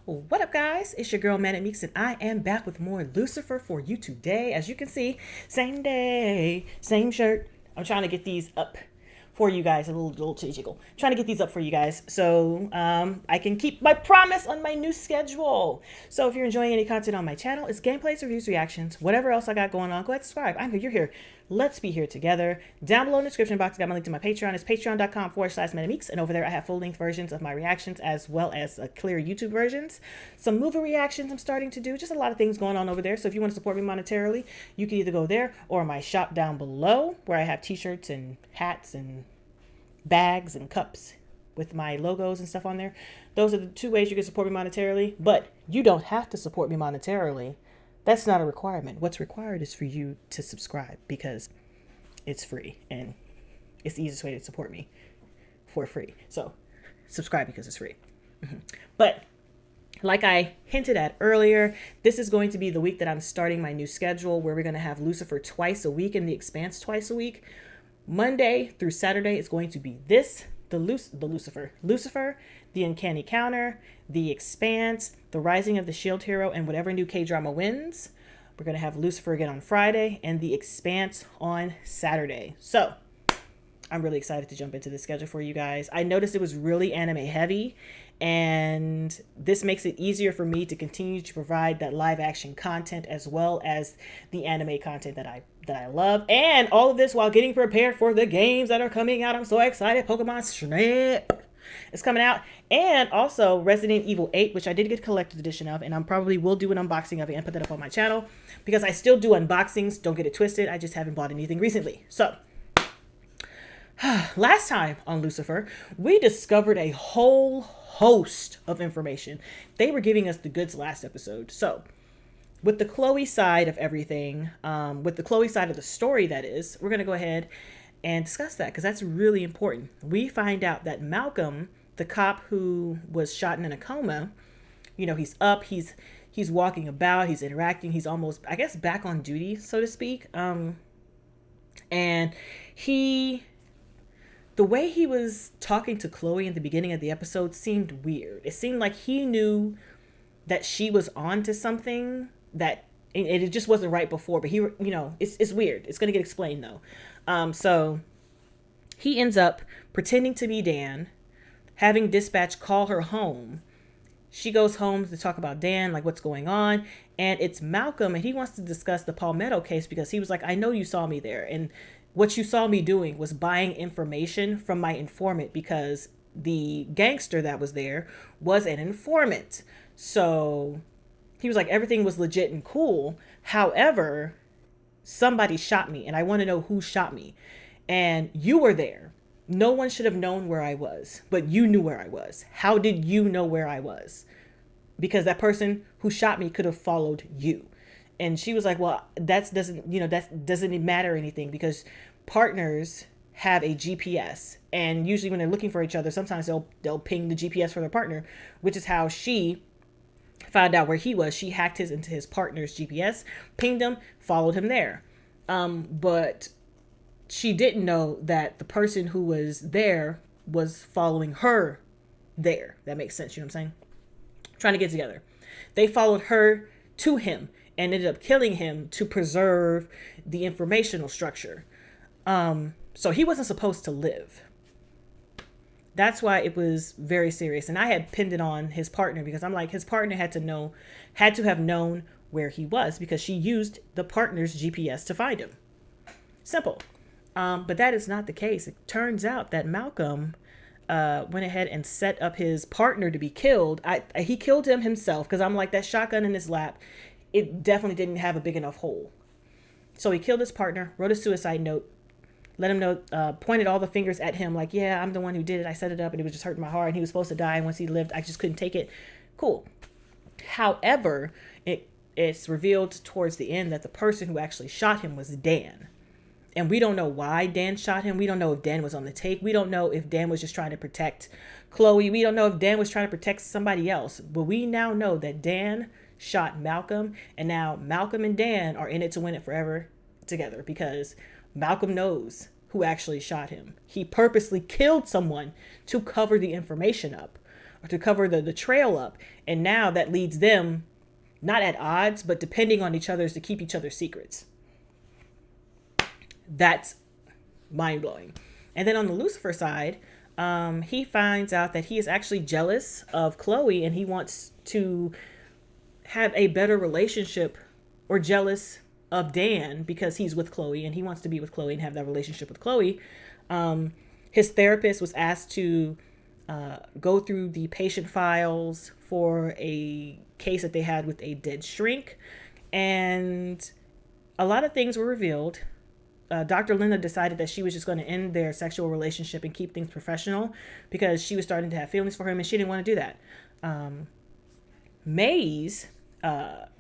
What up, guys? It's your girl ManicMeeks, and I am back with more Lucifer for you today. As you can see, same day, same shirt. I'm trying to get these up for you guys. A little chitty jiggle. Trying to get these up for you guys so I can keep my promise on my new schedule. So if you're enjoying any content on my channel, it's gameplays, reviews, reactions, whatever else I got going on. Go ahead, subscribe. I'm here. You're here. Let's be here together. Down below in the description box, I got my link to my Patreon. It's patreon.com/ManicMeeks. And over there, I have full-length versions of my reactions as well as clear YouTube versions. Some movie reactions I'm starting to do. Just a lot of things going on over there. So if you want to support me monetarily, you can either go there or my shop down below where I have t-shirts and hats and bags and cups with my logos and stuff on there. Those are the two ways you can support me monetarily. But you don't have to support me monetarily. That's not a requirement. What's required is for you to subscribe because it's free and it's the easiest way to support me for free. So subscribe because it's free. But like I hinted at earlier, this is going to be the week that I'm starting my new schedule where we're going to have Lucifer twice a week and The Expanse twice a week. Monday through Saturday is going to be the Lucifer, The Uncanny Counter, The Expanse, The Rising of the Shield Hero, and whatever new K-drama wins. We're going to have Lucifer again on Friday and The Expanse on Saturday. So I'm really excited to jump into this schedule for you guys. I noticed it was really anime heavy, and this makes it easier for me to continue to provide that live action content as well as the anime content that I love, and all of this while getting prepared for the games that are coming out. I'm so excited. Pokemon Snap is coming out, and also Resident Evil 8, which I did get a collector's edition of, and I probably will do an unboxing of it and put that up on my channel because I still do unboxings. Don't get it twisted. I just haven't bought anything recently. So last time on Lucifer, we discovered a whole host of information. They were giving us the goods last episode. So with the Chloe side of everything, with the Chloe side of the story, that is, we're going to go ahead and discuss that because that's really important. We find out that Malcolm, the cop who was shot in a coma, you know, he's up, he's walking about, he's interacting, he's almost, I guess, back on duty, so to speak. And the way he was talking to Chloe in the beginning of the episode seemed weird. It seemed like he knew that she was on to something that it just wasn't right before, but he, you know, it's weird. It's going to get explained though. So he ends up pretending to be Dan, having dispatch call her home. She goes home to talk about Dan, like what's going on. And it's Malcolm, and he wants to discuss the Palmetto case because he was like, I know you saw me there. And what you saw me doing was buying information from my informant because the gangster that was there was an informant. So he was like, everything was legit and cool. However, somebody shot me and I want to know who shot me. And you were there. No one should have known where I was, but you knew where I was. How did you know where I was? Because that person who shot me could have followed you. And she was like, well, that doesn't matter anything because partners have a GPS. And usually when they're looking for each other, sometimes they'll ping the GPS for their partner, which is how she found out where he was. She hacked into his partner's GPS, pinged him, followed him there. But she didn't know that the person who was there was following her there. That makes sense. You know what I'm saying? Trying to get together. They followed her to him and ended up killing him to preserve the informational structure. So he wasn't supposed to live. That's why it was very serious. And I had pinned it on his partner because I'm like, his partner had to have known where he was because she used the partner's GPS to find him. Simple. But that is not the case. It turns out that Malcolm went ahead and set up his partner to be killed. He killed him himself because I'm like, that shotgun in his lap, it definitely didn't have a big enough hole. So he killed his partner, wrote a suicide note, let him know, pointed all the fingers at him like, yeah, I'm the one who did it. I set it up and it was just hurting my heart. And he was supposed to die. And once he lived, I just couldn't take it. Cool. However, it's revealed towards the end that the person who actually shot him was Dan. And we don't know why Dan shot him. We don't know if Dan was on the take. We don't know if Dan was just trying to protect Chloe. We don't know if Dan was trying to protect somebody else. But we now know that Dan shot Malcolm. And now Malcolm and Dan are in it to win it forever together because Malcolm knows who actually shot him. He purposely killed someone to cover the information up. or to cover the trail up. And now that leads them not at odds, but depending on each other's to keep each other's secrets. That's mind blowing. And then on the Lucifer side, he finds out that he is actually jealous of Chloe and he wants to have a better relationship, or jealous of Dan because he's with Chloe and he wants to be with Chloe and have that relationship with Chloe. His therapist was asked to go through the patient files for a case that they had with a dead shrink. And a lot of things were revealed. Dr. Linda decided that she was just going to end their sexual relationship and keep things professional because she was starting to have feelings for him and she didn't want to do that. Maze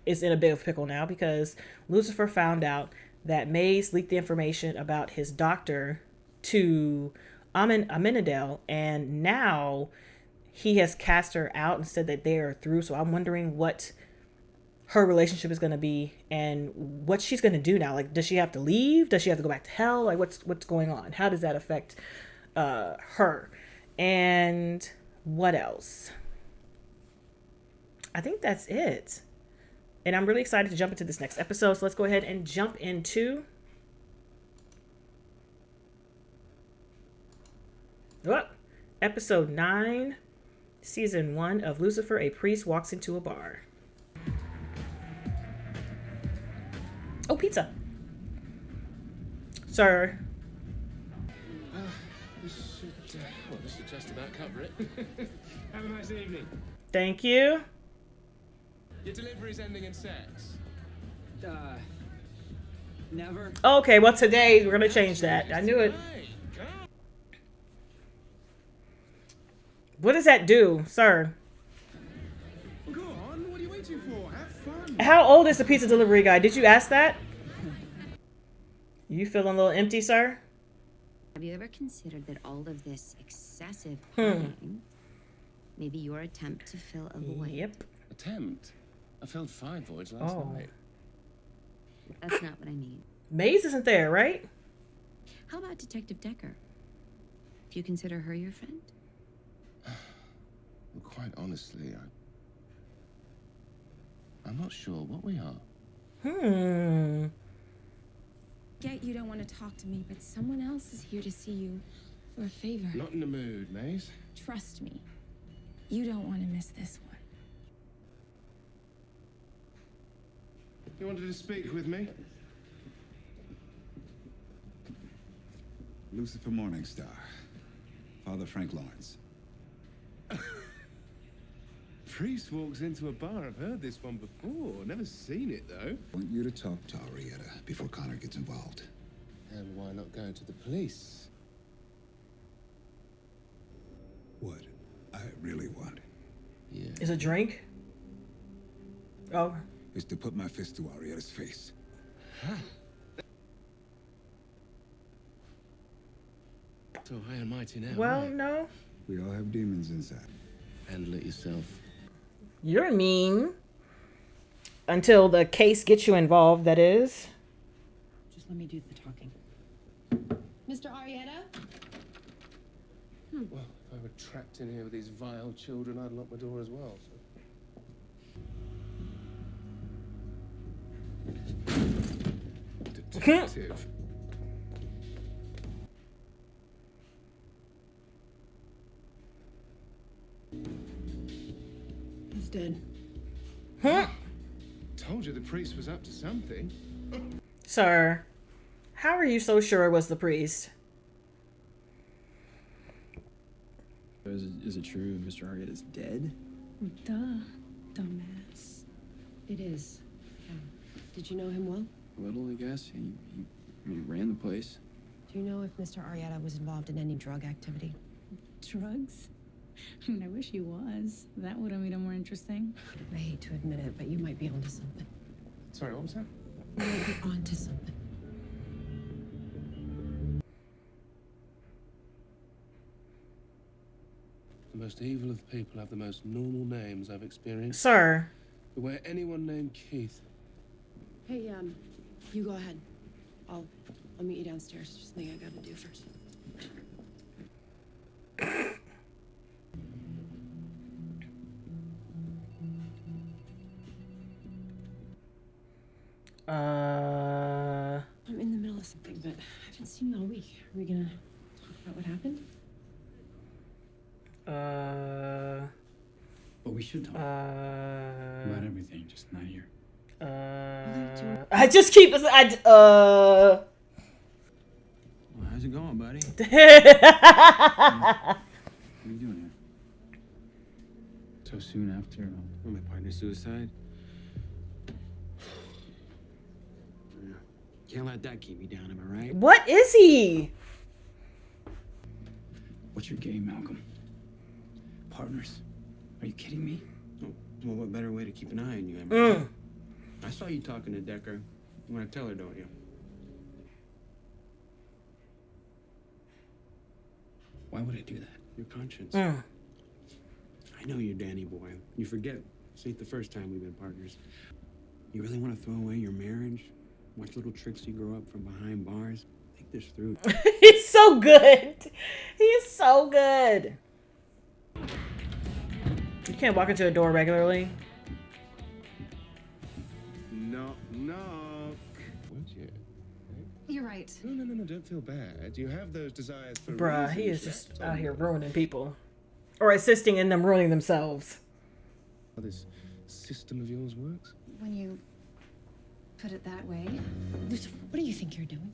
is in a bit of pickle now because Lucifer found out that Maze leaked the information about his doctor to Amenadel, and now he has cast her out and said that they are through. So I'm wondering what her relationship is going to be and what she's going to do now. Like, does she have to leave? Does she have to go back to hell? Like, what's going on? How does that affect her? And what else? I think that's it. And I'm really excited to jump into this next episode. So let's go ahead and jump into episode 9, season 1 of Lucifer. A priest walks into a bar. Oh, pizza. Sir. This should just about cover it. Have a nice evening. Thank you. Your delivery's ending in sex. Never. Okay, well today we're gonna change that. I knew it. What does that do, sir? Go on, what are you waiting for? Have fun. How old is the pizza delivery guy? Did you ask that? You feeling a little empty, sir? Have you ever considered that all of this excessive planning may be your attempt to fill a void? Yep. Attempt? I filled 5 voids last night. That's not what I mean. Maze isn't there, right? How about Detective Decker? Do you consider her your friend? Well, quite honestly, I'm not sure what we are. Get you don't want to talk to me, but someone else is here to see you for a favor. Not in the mood, Maze. Trust me, you don't want to miss this one. You wanted to speak with me? Lucifer Morningstar. Father Frank Lawrence. Priest walks into a bar. I've heard this one before. Never seen it, though. I want you to talk to Arietta before Connor gets involved. And why not go to the police? What I really want Yeah. Is a drink? Oh. is to put my fist to Arietta's face. So high and mighty now. Well, aren't no. We all have demons inside. you? Handle it yourself. You're mean. Until the case gets you involved, that is. Just let me do the talking. Mr. Arietta? Well, if I were trapped in here with these vile children, I'd lock my door as well. So. Detective. He's dead. Told you the priest was up to something. Sir, how are you so sure it was the priest? Is it true Mr. Arietta is dead? Duh, dumbass. It is. Yeah. Did you know him well? A little, I guess. He ran the place. Do you know if Mr. Arietta was involved in any drug activity? Drugs? I mean, I wish he was. That would have made him more interesting. I hate to admit it, but you might be onto something. Sorry, what was that? You might be onto something. The most evil of people have the most normal names I've experienced. Sir. Beware anyone named Keith. Hey, you go ahead. I'll meet you downstairs. Just something I gotta do first. I'm in the middle of something, but I haven't seen you all week. Are we gonna talk about what happened? But we should talk about everything, just not here. I just keep, Well, how's it going, buddy? What are you doing here? So soon after my partner's suicide? Yeah. Can't let that keep me down, am I right? What is he? What's your game, Malcolm? Partners? Are you kidding me? Oh, well, what better way to keep an eye on you, Emma? Mm. I saw you talking to Decker. You want to tell her, don't you? Why would I do that? Your conscience. Mm. I know you're Danny boy. You forget. This ain't the first time we've been partners. You really want to throw away your marriage? Watch little Trixie grow up from behind bars? Think this through. He's so good. He's so good. You can't walk into a door regularly. Knock, knock. Won't you? You're right. No, don't feel bad. You have those desires for Bruh, he is reasons just left out here on ruining people. Or assisting in them ruining themselves. how this system of yours works. When you put it that way. Lucifer, what do you think you're doing?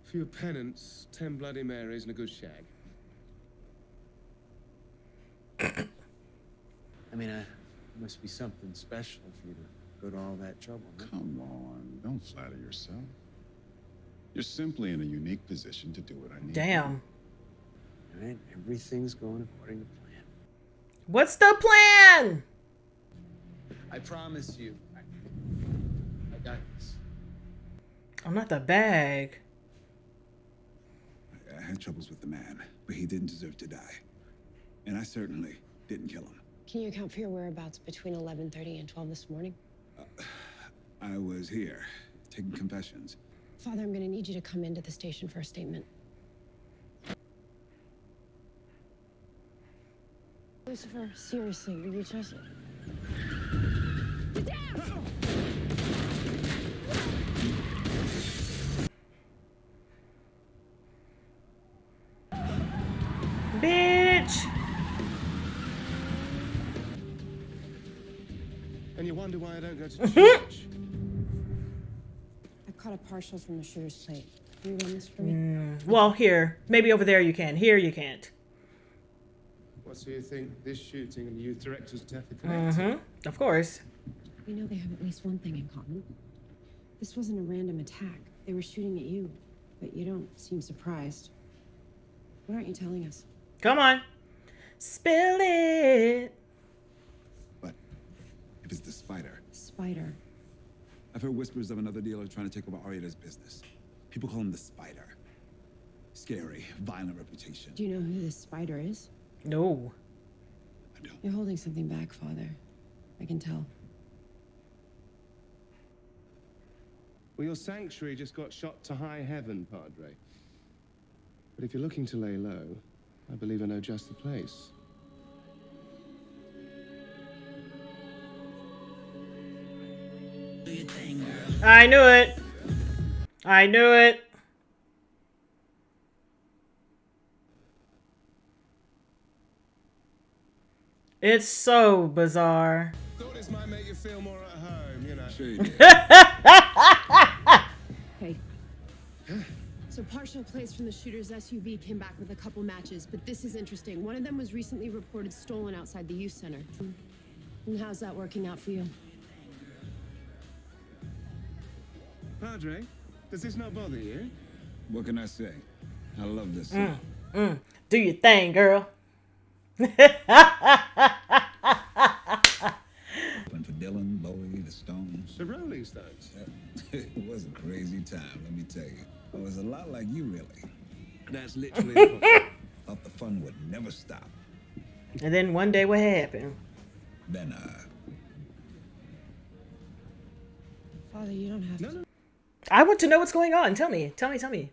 For your penance, 10 Bloody Marys and a good shag. I mean, it must be something special for you to go to all that trouble, huh? Come on, don't flatter yourself. You're simply in a unique position to do what I need. Damn. All right, everything's going according to plan. What's the plan? I promise you. I got this. I'm not the bag. I had troubles with the man, but he didn't deserve to die. And I certainly didn't kill him. Can you account for your whereabouts between 11:30 and 12 this morning? I was here, taking confessions. Father, I'm gonna need you to come into the station for a statement. Lucifer, seriously, will you just... Bitch. And you wonder why I don't go to church. I caught a partial from the shooter's plate. Can you run this for me? Well, here. Maybe over there you can. Here you can't. What, so you think this shooting and the youth director's death are connected? Mm-hmm. Of course. We know they have at least one thing in common. This wasn't a random attack. They were shooting at you, but you don't seem surprised. What aren't you telling us? Come on. Spill it. But if it's the spider, Spider. I've heard whispers of another dealer trying to take over Arieta's business. People call him the Spider. Scary, violent reputation. Do you know who this spider is? No. I don't. You're holding something back, Father. I can tell. Well, your sanctuary just got shot to high heaven, Padre. But if you're looking to lay low, I believe I know just the place. I knew it. I knew it. It's so bizarre. Thought this might make you feel more at home, you know. Sure you did. Hey. So partial plays from the shooter's SUV came back with a couple matches, but this is interesting. One of them was recently reported stolen outside the youth center. And how's that working out for you? Padre, does this not bother you? What can I say? I love this. Do your thing, girl. One for Dylan, Bowie, the Stones. The Rolling Stones. It was a crazy time, let me tell you. It was a lot like you, really. That's literally the point. Thought the fun would never stop. And then one day what happened? Then, Father, you don't have to. No. I want to know what's going on. Tell me. Tell me. Tell me.